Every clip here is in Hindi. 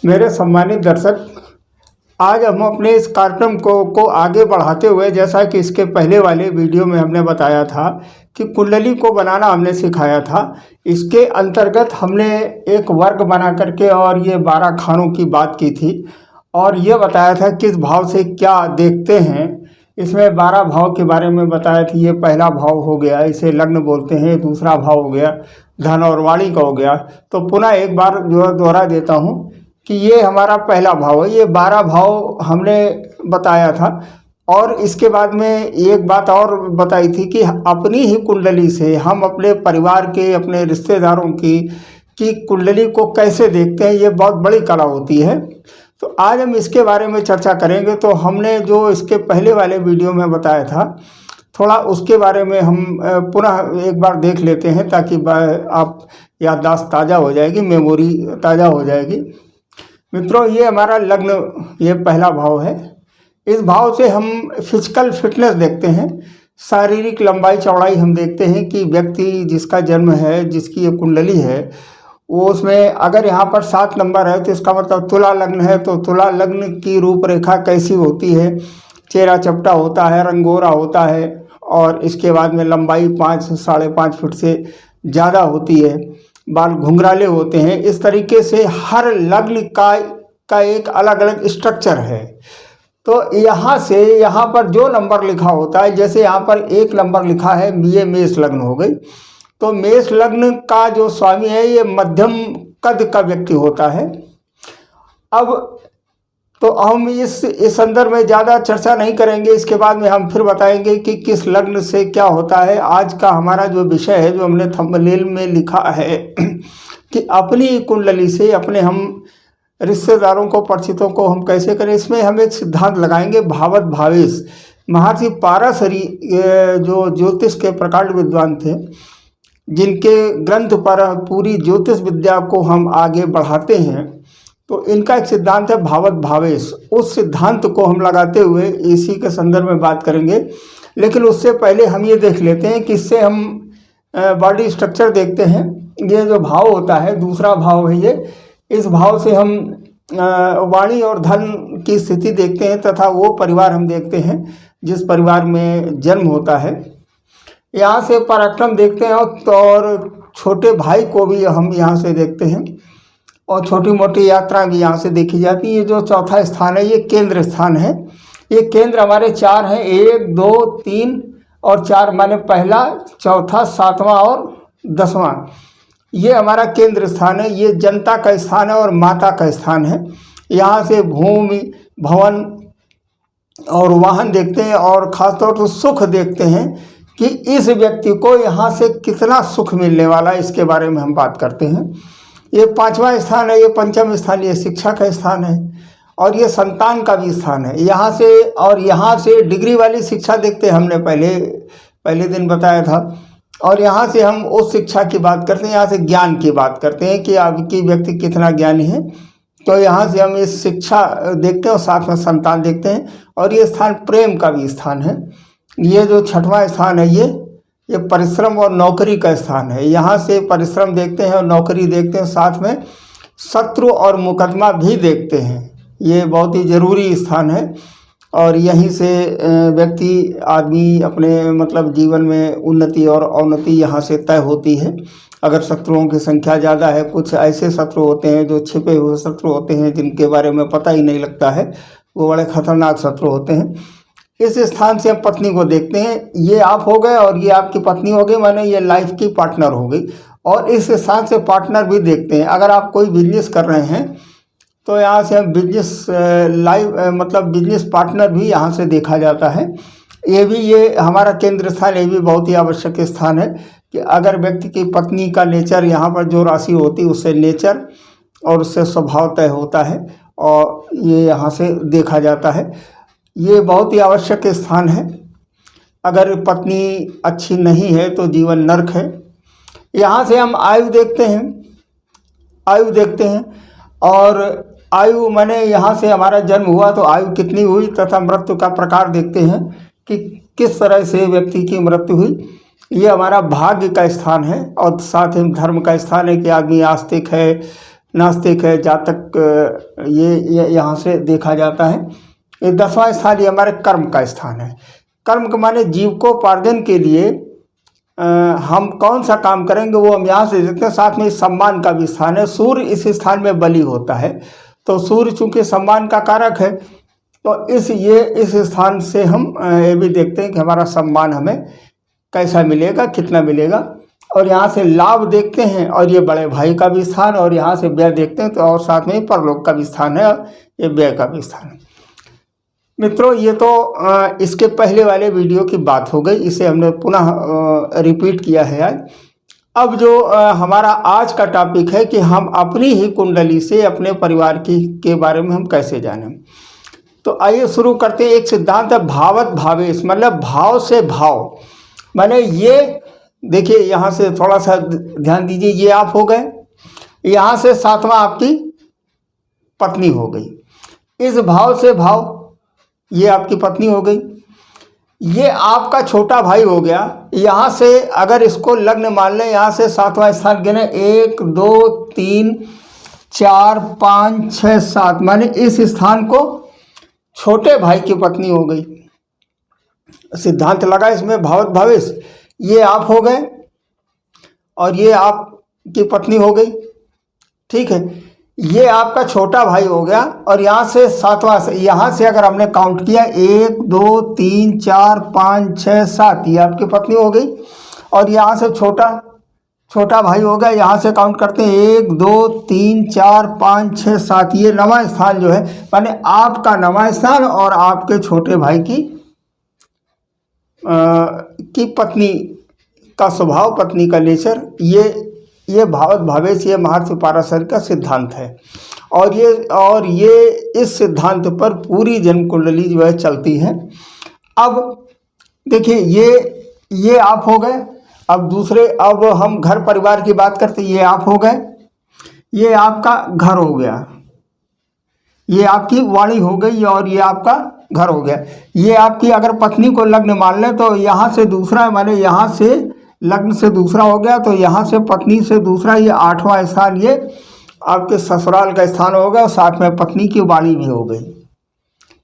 मेरे सम्मानित दर्शक, आज हम अपने इस कार्यक्रम को आगे बढ़ाते हुए, जैसा कि इसके पहले वाले वीडियो में हमने बताया था कि कुंडली को बनाना हमने सिखाया था। इसके अंतर्गत हमने एक वर्ग बना करके और ये 12 खानों की बात की थी और ये बताया था किस भाव से क्या देखते हैं। इसमें 12 भाव के बारे में बताया था। ये पहला भाव हो गया, इसे लग्न बोलते हैं। दूसरा भाव हो गया धन और वाणी का हो गया। तो पुनः एक बार जो दोहरा देता हूँ कि ये हमारा पहला भाव है। ये 12 भाव हमने बताया था और इसके बाद में एक बात और बताई थी कि अपनी ही कुंडली से हम अपने परिवार के, अपने रिश्तेदारों की कुंडली को कैसे देखते हैं। ये बहुत बड़ी कला होती है। तो आज हम इसके बारे में चर्चा करेंगे। तो हमने जो इसके पहले वाले वीडियो में बताया था, थोड़ा उसके बारे में हम पुनः एक बार देख लेते हैं ताकि आप याददाश्त ताज़ा हो जाएगी, मेमोरी ताज़ा हो जाएगी। मित्रों, ये हमारा लग्न, ये पहला भाव है। इस भाव से हम फिजिकल फिटनेस देखते हैं, शारीरिक लंबाई चौड़ाई हम देखते हैं कि व्यक्ति जिसका जन्म है, जिसकी ये कुंडली है, वो उसमें अगर यहाँ पर 7 नंबर है तो इसका मतलब तुला लग्न है। तो तुला लग्न की रूपरेखा कैसी होती है? चेहरा चपटा होता है, रंगोरा होता है और इसके बाद में लंबाई 5 से 5.5 फुट से ज़्यादा होती है, बाल घुंघराले होते हैं। इस तरीके से हर लग्न का एक अलग अलग स्ट्रक्चर है। तो यहाँ से यहाँ पर जो नंबर लिखा होता है, जैसे यहाँ पर 1 नंबर लिखा है, ये मेष लग्न हो गई। तो मेष लग्न का जो स्वामी है ये मध्यम कद का व्यक्ति होता है। अब तो हम इस संदर्भ में ज़्यादा चर्चा नहीं करेंगे। इसके बाद में हम फिर बताएंगे कि किस लग्न से क्या होता है। आज का हमारा जो विषय है, जो हमने थंबनेल में लिखा है कि अपनी कुंडली से अपने हम रिश्तेदारों को, परिचितों को हम कैसे करें, इसमें हम एक सिद्धांत लगाएंगे, भावत भावेश। महर्षि पाराशरी जो ज्योतिष के प्रकांड विद्वान थे, जिनके ग्रंथ पर पूरी ज्योतिष विद्या को हम आगे बढ़ाते हैं, तो इनका एक सिद्धांत है भावत भावेश। उस सिद्धांत को हम लगाते हुए इसी के संदर्भ में बात करेंगे। लेकिन उससे पहले हम ये देख लेते हैं कि इससे हम बॉडी स्ट्रक्चर देखते हैं। ये जो भाव होता है, दूसरा भाव है ये, इस भाव से हम वाणी और धन की स्थिति देखते हैं तथा वो परिवार हम देखते हैं जिस परिवार में जन्म होता है। यहाँ से पराक्रम देखते हैं और छोटे भाई को भी हम यहाँ से देखते हैं और छोटी मोटी यात्रा भी यहाँ से देखी जाती है। ये जो चौथा स्थान है, ये केंद्र स्थान है। ये केंद्र हमारे 4 हैं, 1, 2, 3 और 4, माने पहला, चौथा, 7वां और 10वां। ये हमारा केंद्र स्थान है। ये जनता का स्थान है और माता का स्थान है। यहाँ से भूमि, भवन और वाहन देखते हैं और ख़ासतौर पर सुख देखते हैं कि इस व्यक्ति को यहाँ से कितना सुख मिलने वाला है, इसके बारे में हम बात करते हैं। ये 5वां स्थान है, ये पंचम स्थान, ये शिक्षा का स्थान है और ये संतान का भी स्थान है। यहाँ से डिग्री वाली शिक्षा देखते हैं, हमने पहले दिन बताया था। और यहाँ से हम उस शिक्षा की बात करते हैं, यहाँ से ज्ञान की बात करते हैं कि आपकी व्यक्ति कितना ज्ञानी है। तो यहाँ से हम इस शिक्षा देखते हैं और साथ में संतान देखते हैं। और ये स्थान प्रेम का भी स्थान है। ये जो 6वां स्थान है, ये परिश्रम और नौकरी का स्थान है। यहाँ से परिश्रम देखते हैं और नौकरी देखते हैं, साथ में शत्रु और मुकदमा भी देखते हैं। ये बहुत ही ज़रूरी स्थान है और यहीं से व्यक्ति, आदमी अपने मतलब जीवन में उन्नति और अवनति यहाँ से तय होती है। अगर शत्रुओं की संख्या ज़्यादा है, कुछ ऐसे शत्रु होते हैं जो छिपे हुए शत्रु होते हैं, जिनके बारे में पता ही नहीं लगता है, वो बड़े खतरनाक शत्रु होते हैं। इस स्थान से हम पत्नी को देखते हैं। ये आप हो गए और ये आपकी पत्नी हो गई, माने ये लाइफ की पार्टनर हो गई। और इस स्थान से पार्टनर भी देखते हैं। अगर आप कोई बिजनेस कर रहे हैं तो यहाँ से हम बिजनेस पार्टनर भी यहाँ से देखा जाता है। ये हमारा केंद्र स्थान, ये भी बहुत ही आवश्यक स्थान है कि अगर व्यक्ति की पत्नी का नेचर, यहाँ पर जो राशि होती है उससे नेचर और उससे स्वभाव तय होता है और ये यहाँ से देखा जाता है। ये बहुत ही आवश्यक स्थान है। अगर पत्नी अच्छी नहीं है तो जीवन नरक है। यहाँ से हम आयु देखते हैं और आयु माने यहाँ से हमारा जन्म हुआ तो आयु कितनी हुई, तथा मृत्यु का प्रकार देखते हैं कि किस तरह से व्यक्ति की मृत्यु हुई। ये हमारा भाग्य का स्थान है और साथ ही धर्म का स्थान है कि आदमी आस्तिक है, नास्तिक है, जातक, ये यहाँ से देखा जाता है। ये 10वां स्थान ये हमारे कर्म का स्थान है। कर्म का माने जीविकोपार्जन के लिए हम कौन सा काम करेंगे वो हम यहाँ से देखते हैं। साथ में सम्मान का भी स्थान है। सूर्य इस स्थान में बलि होता है, तो सूर्य चूंकि सम्मान का कारक है, तो इस स्थान से हम ये भी देखते हैं कि हमारा सम्मान हमें कैसा मिलेगा, कितना मिलेगा। और यहाँ से लाभ देखते हैं, और ये बड़े भाई का भी स्थान, और यहाँ से व्यय देखते हैं, तो और साथ में परलोक का भी स्थान है, और ये व्यय का भी स्थान है। मित्रों, ये तो इसके पहले वाले वीडियो की बात हो गई, इसे हमने पुनः रिपीट किया है आज। अब जो हमारा आज का टॉपिक है कि हम अपनी ही कुंडली से अपने परिवार के बारे में हम कैसे जानें। तो आइए शुरू करते हैं। एक सिद्धांत है भावत भावेश, मतलब भाव से भाव। माने ये देखिए, यहाँ से थोड़ा सा ध्यान दीजिए, ये आप हो गए, यहाँ से 7वां आपकी पत्नी हो गई। इस भाव से भाव ये आपकी पत्नी हो गई। ये आपका छोटा भाई हो गया। यहाँ से अगर इसको लग्न मान लें, यहाँ से 7वां स्थान गिने, 1 2 3 4 5 6 7, माने इस स्थान को छोटे भाई की पत्नी हो गई। सिद्धांत लगा इसमें भावत भावेश। ये आप हो गए और ये आपकी पत्नी हो गई, ठीक है। ये आपका छोटा भाई हो गया, और यहाँ से 7वां से, यहाँ से अगर हमने काउंट किया 1 2 3 4 5 6 7, ये आपकी पत्नी हो गई। और यहाँ से छोटा भाई हो गया, यहाँ से काउंट करते हैं 1 2 3 4 5 6 7, ये 9वां स्थान जो है, माने आपका 9वां स्थान और आपके छोटे भाई की पत्नी का स्वभाव, पत्नी का नेचर, ये भावत भावेश, ये महर्षि पराशर का सिद्धांत है। और ये इस सिद्धांत पर पूरी जन्म कुंडली जो है चलती है। अब देखिए, ये आप हो गए। अब दूसरे, अब हम घर परिवार की बात करते, ये आप हो गए, ये आपका घर हो गया, ये आपकी वाणी हो गई, और ये आपका घर हो गया। ये आपकी अगर पत्नी को लग्न मान लें तो यहाँ से दूसरा, माने यहाँ से लग्न से दूसरा हो गया, तो यहाँ से पत्नी से दूसरा, ये 8वां स्थान ये आपके ससुराल का स्थान हो गया, और साथ में पत्नी की वाणी भी हो गई।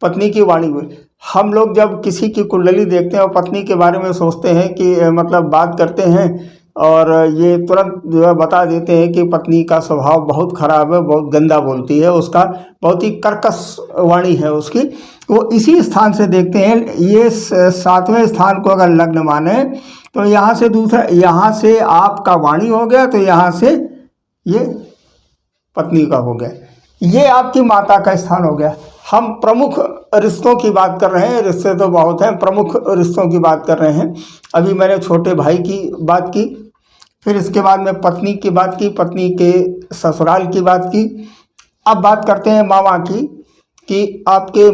पत्नी की वाणी भी, हम लोग जब किसी की कुंडली देखते हैं और पत्नी के बारे में सोचते हैं कि मतलब बात करते हैं, और ये तुरंत जो है बता देते हैं कि पत्नी का स्वभाव बहुत खराब है, बहुत गंदा बोलती है, उसका बहुत ही कर्कश वाणी है उसकी। वो इसी स्थान से देखते हैं। ये 7वें स्थान को अगर लग्न माने तो यहाँ से दूसरा, यहाँ से आपका वाणी हो गया, तो यहाँ से ये पत्नी का हो गया, ये आपकी माता का स्थान हो गया। हम प्रमुख रिश्तों की बात कर रहे हैं, रिश्ते तो बहुत हैं, प्रमुख रिश्तों की बात कर रहे हैं। अभी मैंने छोटे भाई की बात की, फिर इसके बाद में पत्नी की बात की, पत्नी के ससुराल की बात की। अब बात करते हैं मामा की, कि आपके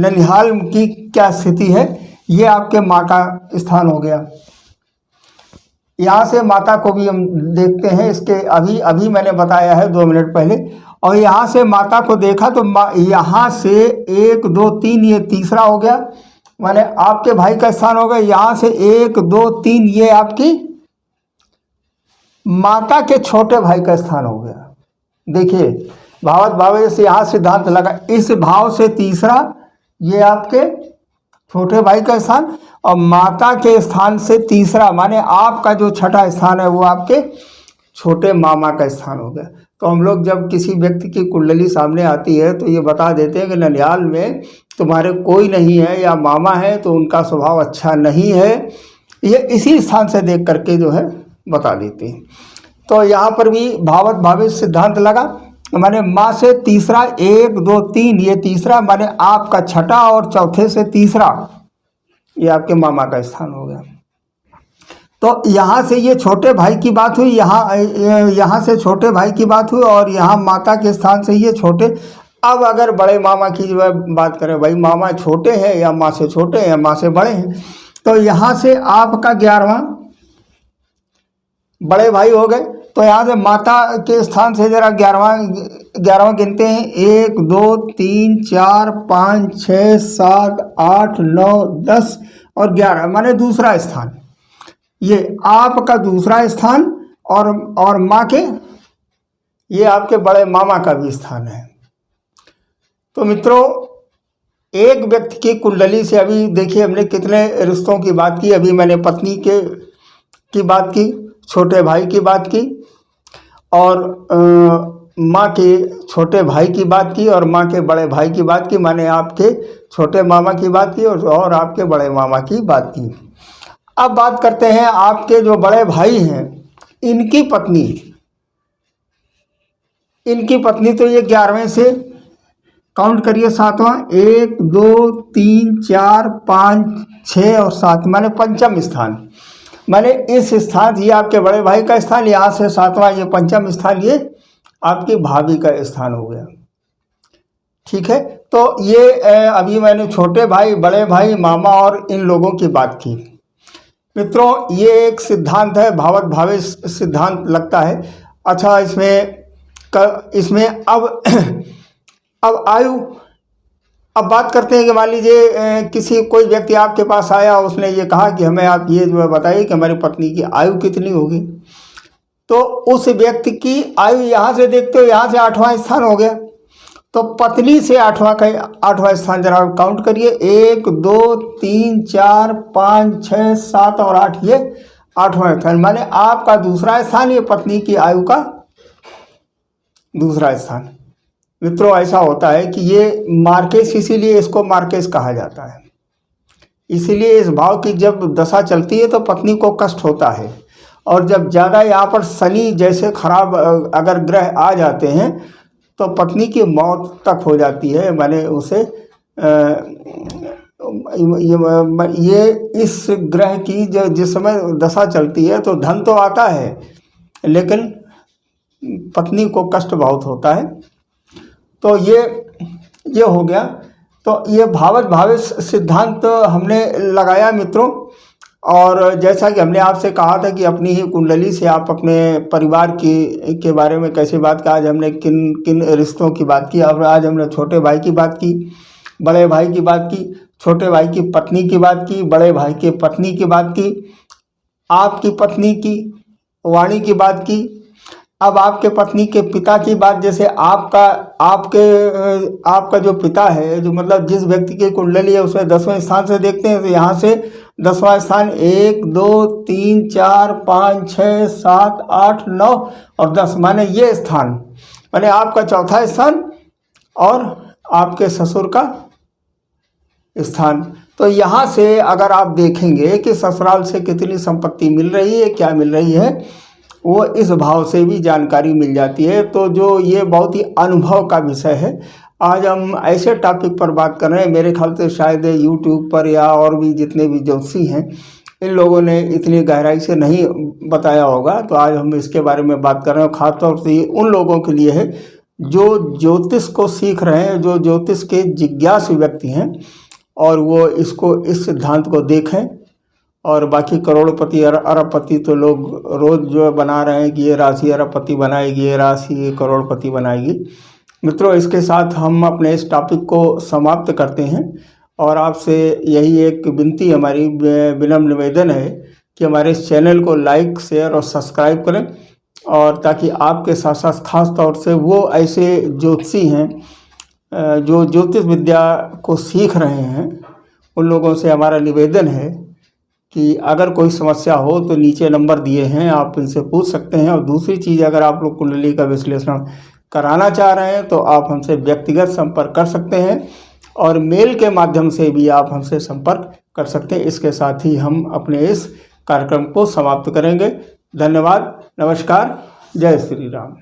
ननिहाल की क्या स्थिति है। ये आपके माँ का स्थान हो गया। यहाँ से माता को भी हम देखते हैं, इसके अभी मैंने बताया है 2 मिनट पहले। और यहाँ से माता को देखा तो यहाँ से 1 2 3, ये तीसरा हो गया, माने आपके भाई का स्थान हो गया। यहाँ से 1 2 3, ये आपकी माता के छोटे भाई का स्थान हो गया। देखिए, भावत भावेश से यहाँ सिद्धांत लगा। इस भाव से तीसरा ये आपके छोटे भाई का स्थान, और माता के स्थान से तीसरा, माने आपका जो छठा स्थान है वो आपके छोटे मामा का स्थान हो गया। तो हम लोग जब किसी व्यक्ति की कुंडली सामने आती है तो ये बता देते हैं कि ननिहाल में तुम्हारे कोई नहीं है, या मामा है तो उनका स्वभाव अच्छा नहीं है। ये इसी स्थान से देख करके जो है बता देते हैं। तो यहाँ पर भी भावत भावेश सिद्धांत लगा, माने माँ से तीसरा 1 2 3, ये तीसरा, माने आपका छठा, और चौथे से तीसरा ये आपके मामा का स्थान हो गया। तो यहाँ से ये छोटे भाई की बात हुई, यहाँ से छोटे भाई की बात हुई, और यहाँ माता के स्थान से ये छोटे। अब अगर बड़े मामा की जो है बात करें, भाई मामा छोटे हैं या माँ से छोटे हैं या माँ से बड़े हैं, तो यहाँ से आपका 11वां बड़े भाई हो गए। तो यहाँ से माता के स्थान से जरा 11वां गिनते हैं, 1 2 3 4 5 6 7 8 9 10 और 11, माने दूसरा स्थान, ये आपका दूसरा स्थान। और माँ के ये आपके बड़े मामा का भी स्थान है। तो मित्रों, एक व्यक्ति की कुंडली से अभी देखिए हमने कितने रिश्तों की बात की। अभी मैंने पत्नी की बात की, छोटे भाई की बात की, और माँ के छोटे भाई की बात की, और माँ के बड़े भाई की बात की, माने आपके छोटे मामा की बात की, और आपके बड़े मामा की बात की। अब बात करते हैं आपके जो बड़े भाई हैं, इनकी पत्नी तो ये 11वें से काउंट करिए, 7वां, 1 2 3 4 5 6 और 7, माने पंचम स्थान। माने इस स्थान, ये आपके बड़े भाई का स्थान, यहाँ से 7वां, ये पंचम स्थान, ये आपकी भाभी का स्थान हो गया। ठीक है, तो ये अभी मैंने छोटे भाई, बड़े भाई, मामा और इन लोगों की बात की। मित्रों, ये एक सिद्धांत है, भावत भावे सिद्धांत लगता है। अच्छा, इसमें अब आयु, अब बात करते हैं कि मान लीजिए कोई व्यक्ति आपके पास आया, उसने ये कहा कि हमें आप ये जो बताइए कि हमारी पत्नी की आयु कितनी होगी। तो उस व्यक्ति की आयु यहाँ से देखते हो, यहाँ से 8वां स्थान हो गया, तो पत्नी से 8वां स्थान जरा काउंट करिए, 1 2 3 4 5 6 7 और 8, ये 8वां स्थान, माने आपका दूसरा स्थान, ये पत्नी की आयु का दूसरा स्थान। मित्रों, ऐसा होता है कि ये मार्केस, इसीलिए इसको मार्केस कहा जाता है। इसीलिए इस भाव की जब दशा चलती है तो पत्नी को कष्ट होता है, और जब ज़्यादा यहाँ पर शनि जैसे खराब अगर ग्रह आ जाते हैं तो पत्नी की मौत तक हो जाती है। मैंने उसे ये इस ग्रह की जिस समय दशा चलती है तो धन तो आता है, लेकिन पत्नी को कष्ट बहुत होता है। तो ये हो गया। तो ये भावत भावे सिद्धांत हमने लगाया मित्रों। और जैसा कि हमने आपसे कहा था कि अपनी ही कुंडली से आप अपने परिवार के बारे में कैसे बात की, आज हमने किन किन रिश्तों की बात की। और आज हमने छोटे भाई की बात की, बड़े भाई की बात की, छोटे भाई की पत्नी की बात की, बड़े भाई की पत्नी की बात की, आपकी पत्नी की वाणी की बात की। अब आपके पत्नी के पिता की बात, जैसे आपका जो पिता है, जो मतलब जिस व्यक्ति की कुंडली है उसमें 10वें स्थान से देखते हैं, तो यहाँ से 10वां स्थान 1 2 3 4 5 6 7 8 9 और 10, माने ये स्थान, माने आपका चौथा स्थान और आपके ससुर का स्थान। तो यहाँ से अगर आप देखेंगे कि ससुराल से कितनी संपत्ति मिल रही है, क्या मिल रही है, वो इस भाव से भी जानकारी मिल जाती है। तो जो ये बहुत ही अनुभव का विषय है। आज हम ऐसे टॉपिक पर बात कर रहे हैं, मेरे ख्याल से शायद यूट्यूब पर या और भी जितने भी ज्योतिषी हैं, इन लोगों ने इतनी गहराई से नहीं बताया होगा। तो आज हम इसके बारे में बात कर रहे हैं। ख़ासतौर से उन लोगों के लिए है जो ज्योतिष को सीख रहे हैं, जो ज्योतिष के जिज्ञासु व्यक्ति हैं, और वो इस सिद्धांत को देखें। और बाकी करोड़पति अरबपति तो लोग रोज़ जो बना रहे हैं कि ये राशि अरबपति बनाएगी, ये राशि करोड़पति बनाएगी। मित्रों, इसके साथ हम अपने इस टॉपिक को समाप्त करते हैं। और आपसे यही एक विनती, हमारी विनम्र निवेदन है कि हमारे इस चैनल को लाइक, शेयर और सब्सक्राइब करें, और ताकि आपके साथ साथ खास तौर से वो ऐसे ज्योतिषी हैं जो ज्योतिष विद्या को सीख रहे हैं, उन लोगों से हमारा निवेदन है कि अगर कोई समस्या हो तो नीचे नंबर दिए हैं, आप इनसे पूछ सकते हैं। और दूसरी चीज़, अगर आप लोग कुंडली का विश्लेषण कराना चाह रहे हैं तो आप हमसे व्यक्तिगत संपर्क कर सकते हैं, और मेल के माध्यम से भी आप हमसे संपर्क कर सकते हैं। इसके साथ ही हम अपने इस कार्यक्रम को समाप्त करेंगे। धन्यवाद, नमस्कार, जय श्री राम।